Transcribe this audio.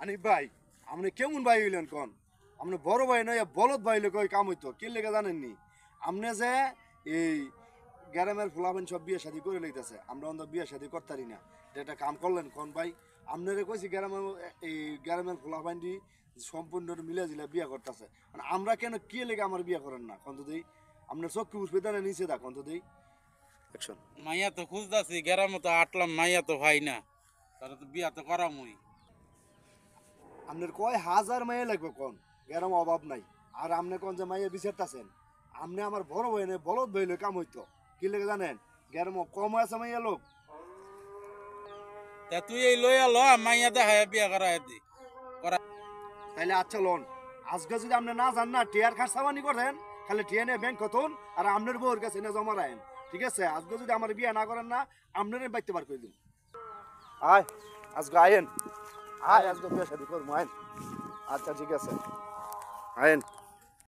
আনি ভাই আপনি কেমন ভাই হইলেন কোন আপনি বড় ভাই নয় বলদ ভাই হইলে কই কাম হইতো কি লেগে জানেননি আপনি যে এই গ্রামের ফুলাবেন সব বিয়ে শাদী করে লইতেছে আমরা অন্য বিয়ে শাদী করতারি না এটা কাম করলেন কোন ভাই আপনারে কইছি গ্রামের এই গ্রামের ফুলাবান্ডি সম্পূর্ণ মিলে জিলে বিয়ে করতেছে মানে আমরা কেন কি লেগে আমার বিয়ে করেন না কন্ত দেই আপনার চক্ষু উষ্পেদানে নিচে দা কন্ত দেই অ্যাকশন মাইয়া তো খুঁজতাছি গ্রামে তো আটলাম মাইয়া তো ভাই না তাহলে তো বিয়া তো করামই। আপনার কয় হাজার মাইয়া লাগবে কোন গ্রামে অভাব নাই আর আপনি কোন যে মাইয়া বিচারতেছেন আপনি আমার বড় ভাই নেই বলদ ভাই হইলে কাম হইতো কি লেগে জানেন গ্রামে কম আছে মাইয়া লোক তা তুই এই লইয়া ল মাইয়া দেখায় বিয়া করায় দি করা। তাইলে আচ্ছা লোন আজকে যদি আপনি না যান না টিয়ার খাসাবানি করেন খালি টিয়া নিয়ে ব্যাংক কতন আর আপনার বউর কাছে না জমা রাখেন ঠিক আছে আজকে যদি আমার বিয়ে না করেন না আপনার বাইতে বার করে দিন আয় আজকে আয়েন আয় আজকে বিয়ে শাদী করবো আয়েন আচ্ছা ঠিক আছে আয়েন